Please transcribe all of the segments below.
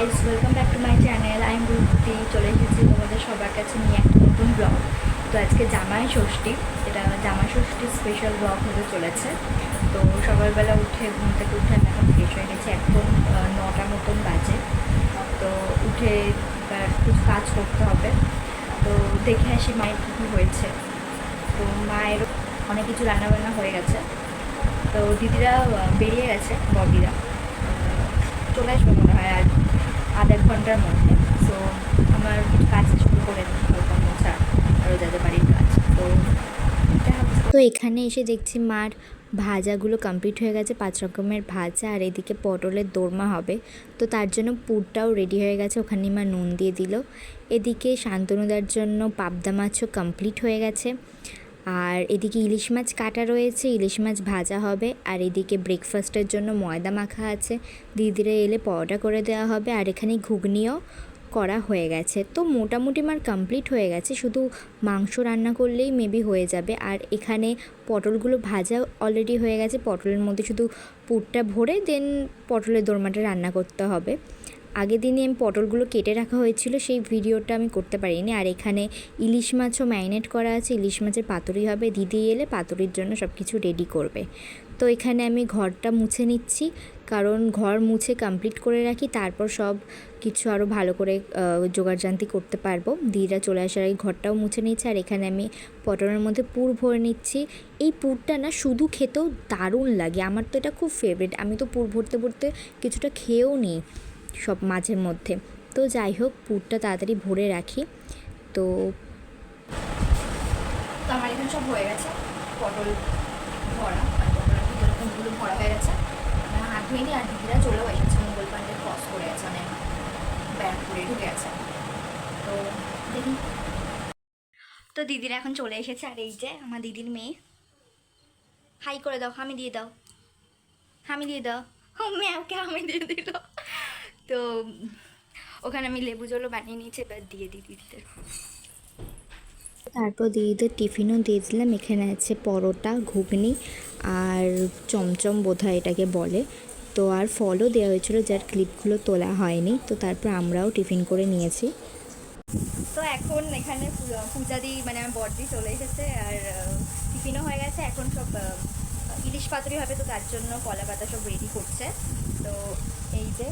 Guys, welcome back to my channel. I am রুটি। চলে এসেছি তোমাদের সবার কাছে নিয়ে একটা নতুন ব্লগ। তো আজকে জামাই ষষ্ঠী, এটা জামাই ষষ্ঠীর স্পেশাল ব্লগ হতে চলেছে। তো সকালবেলা উঠে ঘুম থেকে উঠে আমি এখন ফ্রেশ হয়ে গেছি। এখন 9টা মতন বাজে। তো উঠে এবার কিছু কাজ করতে হবে। তো দেখে আসি মায়ের কী কী হয়েছে। তো মায়ের অনেক কিছু রান্নাবান্না হয়ে গেছে। তো দিদিরা বেরিয়ে গেছে, বদিরা চলে আসবে মনে হয় আর আধা ঘন্টার মধ্যে। সো আমার কিছু কাজ শুরু করে দিই, হালকা মোছা আরও যাদের বাড়ির কাজ। তো এখানে এসে দেখছি মার ভাজাগুলো কমপ্লিট হয়ে গেছে, 5 রকমের ভাজা, আর এদিকে পটলের দোরমা হবে। তো তার জন্য পুরটাও রেডি হয়ে গেছে, ওখানে মা নুন দিয়ে দিল। এদিকে শান্তনুদার জন্য পাবদা মাছও কমপ্লিট হয়ে গেছে। আর এদিকে ইলিশ মাছ কাটা রয়েছে, ইলিশ মাছ ভাজা হবে। আর এদিকে ব্রেকফাস্টের জন্য ময়দা মাখা আছে, দিদিরা এলে পরোটা করে দেওয়া হবে। আর এখানে ঘুগনিও করা হয়ে গেছে। তো মোটামুটি আমার কমপ্লিট হয়ে গেছে, শুধু মাংস রান্না করলেই মেবি হয়ে যাবে। আর এখানে পটলগুলো ভাজা অলরেডি হয়ে গেছে, পটলের মধ্যে শুধু পুরটা ভরে দেন পটলের দোরমাটা রান্না করতে হবে। আগের দিনে আমি পটলগুলো কেটে রাখা হয়েছিল, সেই ভিডিওটা আমি করতে পারিনি। আর এখানে ইলিশ মাছও ম্যারিনেট করা আছে, ইলিশ মাছের পাতুরি হবে, দিদি এলে পাতুরির জন্য সব কিছু রেডি করবে। তো এখানে আমি ঘরটা মুছে নিচ্ছি, কারণ ঘর মুছে কমপ্লিট করে রাখি, তারপর সব কিছু আরও ভালো করে জোগাড়জান্তি করতে পারবো। দিদিরা চলে আসার আগে ঘরটাও মুছে নিচ্ছে। আর এখানে আমি পটলের মধ্যে পুর ভরে নিচ্ছি। এই পুরটা না শুধু খেতেও দারুণ লাগে, আমার তো এটা খুব ফেভারিট। আমি তো পুর ভরতে ভরতে কিছুটা খেয়েও নিই সব মাঝের মধ্যে। তো যাই হোক, পুরটা তাড়াতাড়ি ভরে রাখি। তো আমার এখানে সব হয়ে গেছে, পটল ভরা, আর পটলের ভিতরে কুমড়োগুলো ভরা হয়ে গেছে। হাত ধুয়ে নিই। আর দিদিরা চলেও এসেছে, মঙ্গল পান্ডে ক্রস করে আছে, মানে ব্যারাকপুরে ঢুকে আছে। তো দেখি, তো দিদিরা এখন চলে এসেছে। আর এই যে আমার দিদির মেয়ে, হাই করে দাও, হামি দিয়ে দাও, হামি দিয়ে দাও। মেয়েকে হামি দিয়ে দিল। তো ওখানে আমি লেবু জলও বানিয়ে নিয়েছি, এবার দিয়ে দিই দিদিদের। তারপর দিদিদের টিফিনও দিয়ে দিলাম। এখানে আছে পরোটা, ঘুগনি আর চমচম বোধহয় এটাকে বলে। তো আর ফলও দেওয়া হয়েছিল, যার ক্লিপগুলো তোলা হয়নি। তো তারপর আমরাও টিফিন করে নিয়েছি। তো এখন এখানে পূজা দি, মানে আমার বড়দি চলে এসেছে, আর টিফিনও হয়ে গেছে। এখন সব ইলিশ পাতুরি হবে, তো তার জন্য কলা পাতা সব রেডি করছে। তো এই যে,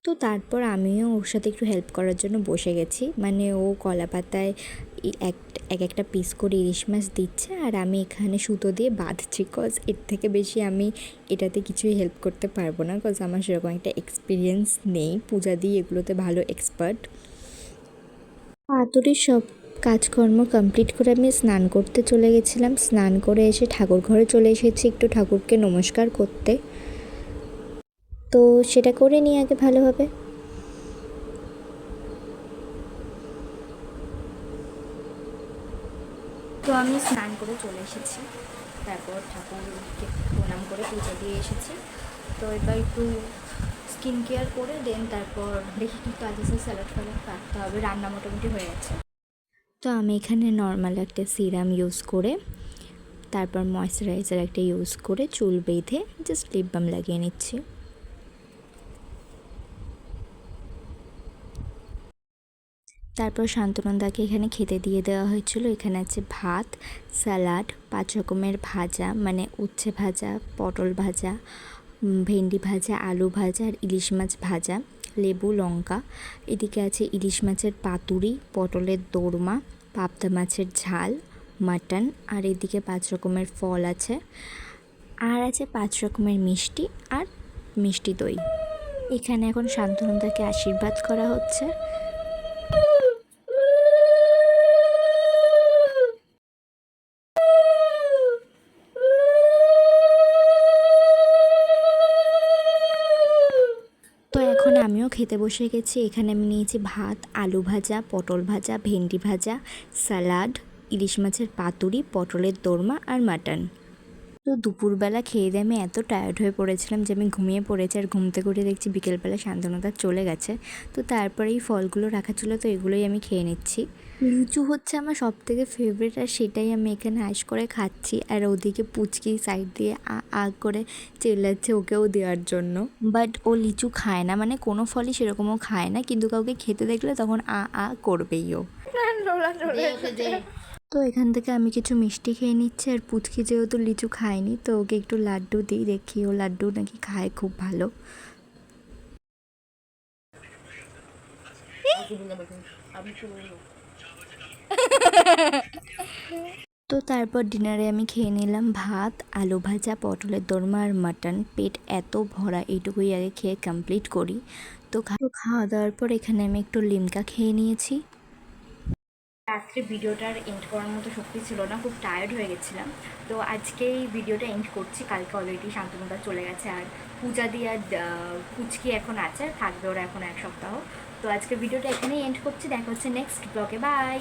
তো তারপর আমিও ওর সাথে একটু হেল্প করার জন্য বসে গেছি। মানে ও কলা পাতায় এক একটা পিস করে ইলিশ মাছ দিচ্ছে, আর আমি এখানে সুতো দিয়ে বাঁধছি। কজ এর থেকে বেশি আমি এটাতে কিছুই হেল্প করতে পারবো না, কজ আমার সেরকম একটা এক্সপিরিয়েন্স নেই। পূজা দিয়ে এগুলোতে ভালো এক্সপার্ট। পাতুরির সব কাজকর্ম কমপ্লিট করে আমি স্নান করতে চলে গেছিলাম। স্নান করে এসে ঠাকুর ঘরে চলে এসেছি একটু ঠাকুরকে নমস্কার করতে। তো সেটা করে নিই আগে ভালোভাবে। তো আমি স্নান করে চলে এসেছি, তারপর ঠাকুরকে প্রণাম করে পুজো দিয়ে এসেছি। তো এবার একটু স্কিন কেয়ার করে দেন তারপর দেখি কি কাজ আছে, স্যালাড ফ্যালাড কাটতে হবে। রান্না মোটামুটি হয়ে গেছে। তো আমি এখানে নর্মাল একটা সিরাম ইউজ করে, তারপর ময়শ্চারাইজার একটা ইউজ করে চুল বেঁধে জাস্ট লিপ বাম লাগিয়ে নিচ্ছি। তারপর শান্তনন্দাকে এখানে খেতে দিয়ে দেওয়া হয়েছিল। এখানে আছে ভাত, স্যালাড, 5 রকমের ভাজা, মানে উচ্ছে ভাজা, পটল ভাজা, ভেন্ডি ভাজা, আলু ভাজা আর ইলিশ মাছ ভাজা, লেবু লঙ্কা। এদিকে আছে ইলিশ মাছের পাতুরি, পটলের দোরমা, পাবদা মাছের ঝাল, মাটন। আর এদিকে 5 রকমের ফল আছে, আর আছে 5 রকমের মিষ্টি আর মিষ্টি দই। এখানে এখন শান্তনন্দাকে আশীর্বাদ করা হচ্ছে। তো এখন আমিও খেতে বসে গেছি। এখানে আমি নিয়েছি ভাত, আলু ভাজা, পটল ভাজা, ভেন্ডি ভাজা, স্যালাড, ইলিশ মাছের পাতুরি, পটলের দোরমা আর মাটন। তো দুপুরবেলা খেয়ে দিয়ে আমি এত টায়ার্ড হয়ে পড়েছিলাম যে আমি ঘুমিয়ে পড়েছি, আর ঘুম থেকে উঠে দেখছি বিকেলবেলা শান্তনুদা চলে গেছে। তো তারপরে এই ফলগুলো রাখা ছিল, তো এগুলোই আমি খেয়ে নিচ্ছি। লিচু হচ্ছে আমার সব থেকে ফেভারিট, আর সেটাই আমি এখানে আশ করে খাচ্ছি। আর ওদিকে পুচকি সাইড দিয়ে আ করে চেল্লাচ্ছে ওকেও দেওয়ার জন্য, বাট ও লিচু খায় না, মানে কোনো ফলই সেরকমও খায় না, কিন্তু কাউকে খেতে দেখলে তখন করবেই ও। তো এখান থেকে আমি কিছু মিষ্টি খেয়ে নিচ্ছি, আর পুচকি যেহেতু লিচু খায়নি তো ওকে একটু লাড্ডু দিই, দেখি ও লাড্ডু নাকি খায় খুব ভালো। তো তারপর ডিনারে আমি খেয়ে নিলাম ভাত, আলু ভাজা, পটলের দোরমা আর মাটন। পেট এত ভরা, এইটুকুই আগে খেয়ে কমপ্লিট করি। তো খাওয়া দাওয়ার পর এখানে আমি একটু লিমকা খেয়ে নিয়েছি। রাত্রে ভিডিওটার এন্ড করার মতো শক্তি ছিল না, খুব টায়ার্ড হয়ে গেছিলাম। তো আজকে এই ভিডিওটা এন্ড করছি। কালকে অলরেডি শান্তনুদা চলে গেছে, আর পূজা দিয়ে পুচকি এখন আছে, থাকবে ওরা এখন 1 সপ্তাহ। তো আজকে ভিডিওটা এখানেই এন্ড করছি, দেখা হচ্ছে নেক্সট ব্লগে, বাই।